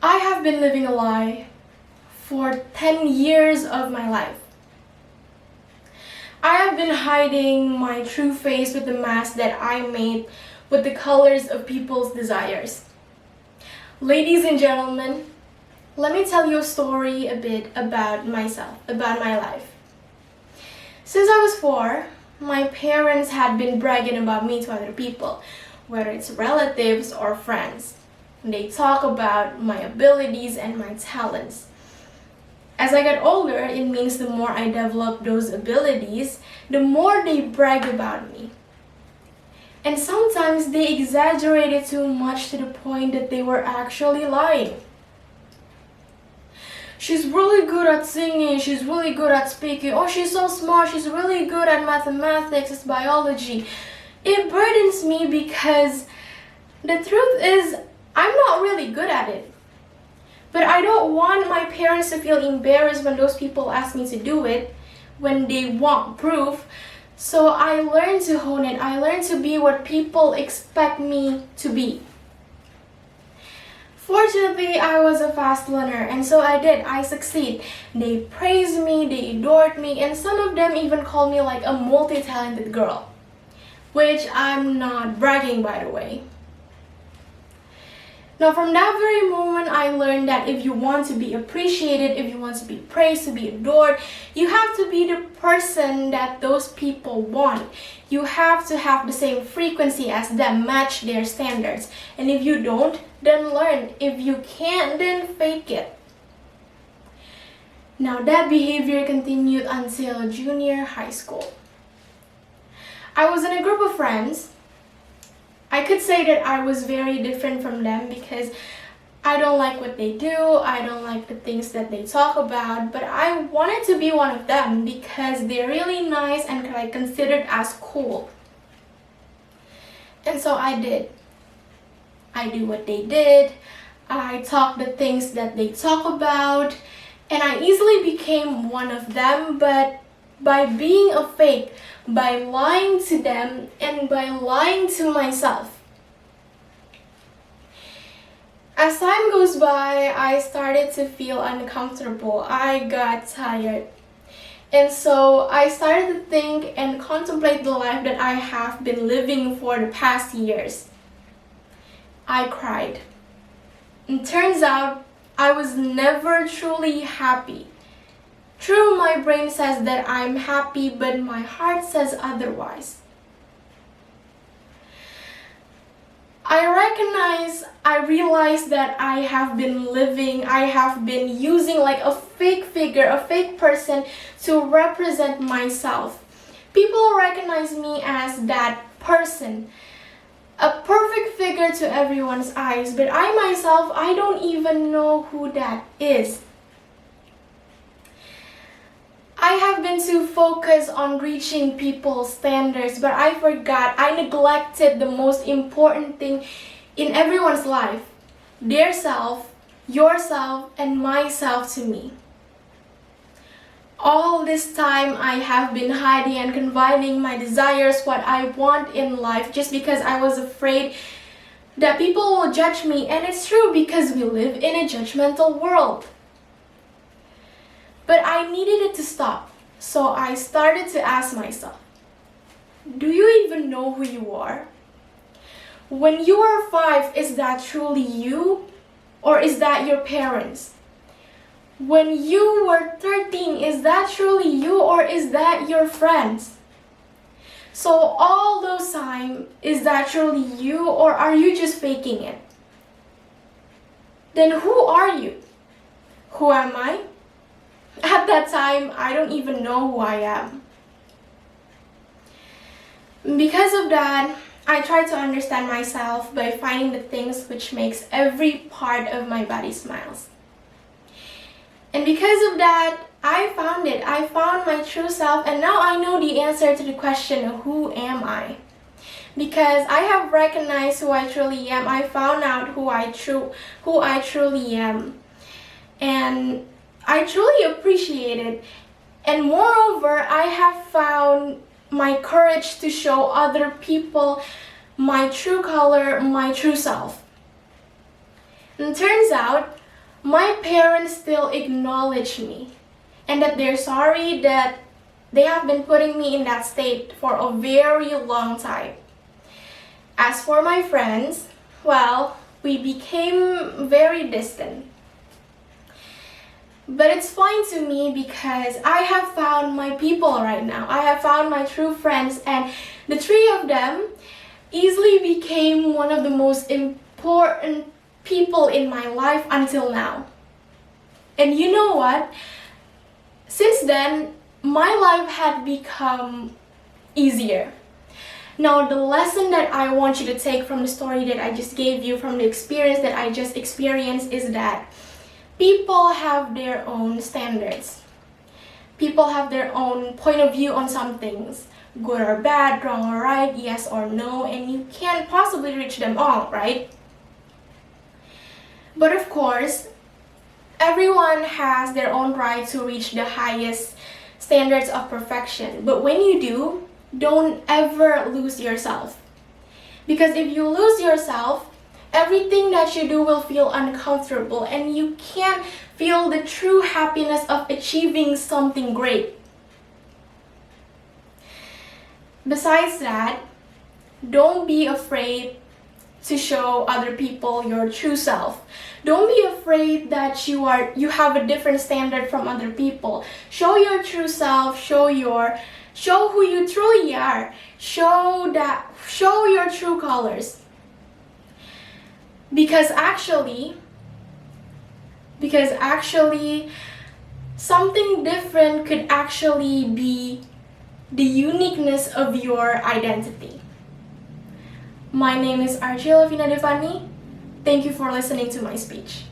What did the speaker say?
I have been living a lie for 10 years of my life. I have been hiding my true face with the mask that I made with the colors of people's desires. Ladies and gentlemen, let me tell you a story a bit about myself, about my life. Since I was 4, my parents had been bragging about me to other people, whether it's relatives or friends. They talk about my abilities and my talents. As I got older, it means the more I develop those abilities, the more they brag about me. And sometimes they exaggerated too much to the point that they were actually lying. She's really good at singing, she's really good at speaking, oh she's so smart, she's really good at mathematics, biology. It burdens me because the truth is, I'm not really good at it. But I don't want my parents to feel embarrassed when those people ask me to do it, when they want proof. So I learned to hone it. I learned to be what people expect me to be. Fortunately, I was a fast learner, and so I did. I succeed. They praised me, they adored me, and some of them even called me like a multi-talented girl, which I'm not bragging, by the way. Now, from that very moment, I learned that if you want to be appreciated, if you want to be praised, to be adored, you have to be the person that those people want. You have to have the same frequency as them, match their standards. And if you don't, then learn. If you can't, then fake it. Now, that behavior continued until junior high school. I was in a group of friends. I could say that I was very different from them because I don't like what they do, I don't like the things that they talk about, but I wanted to be one of them because they're really nice and like considered as cool. And so I did. I do what they did, I talk the things that they talk about, and I easily became one of them, but by being a fake, by lying to them, and by lying to myself. As time goes by, I started to feel uncomfortable. I got tired. And so I started to think and contemplate the life that I have been living for the past years. I cried. And turns out I was never truly happy. True, my brain says that I'm happy, but my heart says otherwise. I realize that I have been using like a fake figure, a fake person to represent myself. People recognize me as that person, a perfect figure to everyone's eyes, but I myself, I don't even know who that is. I have been too focused on reaching people's standards, but I neglected the most important thing in everyone's life, their self, yourself, and myself to me. All this time, I have been hiding and confining my desires, what I want in life, just because I was afraid that people will judge me, and it's true because we live in a judgmental world. But I needed it to stop, so I started to ask myself, do you even know who you are? When you were 5, is that truly you, or is that your parents? When you were 13, is that truly you, or is that your friends? So all those time, is that truly you, or are you just faking it? Then who are you? Who am I? At that time, I don't even know who I am. Because of that, I try to understand myself by finding the things which makes every part of my body smiles. And because of that, I found it. I found my true self, and now I know the answer to the question of who am I. Because I have recognized who I truly am. I found out who I truly am. And I truly appreciate it, and moreover, I have found my courage to show other people my true color, my true self. And it turns out, my parents still acknowledge me and that they're sorry that they have been putting me in that state for a very long time. As for my friends, well, we became very distant. But it's fine to me because I have found my people right now. I have found my true friends, and the three of them easily became one of the most important people in my life until now. And you know what? Since then, my life had become easier. Now, the lesson that I want you to take from the story that I just gave you, from the experience that I just experienced, is that people have their own standards. People have their own point of view on some things, good or bad, wrong or right, yes or no, and you can't possibly reach them all, right? But of course, everyone has their own right to reach the highest standards of perfection. But when you do, don't ever lose yourself. Because if you lose yourself, everything that you do will feel uncomfortable and you can't feel the true happiness of achieving something great. Besides that, don't be afraid to show other people your true self. Don't be afraid that you have a different standard from other people. Show your true self, show who you truly are. Show your true colors. Because actually, something different could actually be the uniqueness of your identity. My name is Archilovina Devanie. Thank you for listening to my speech.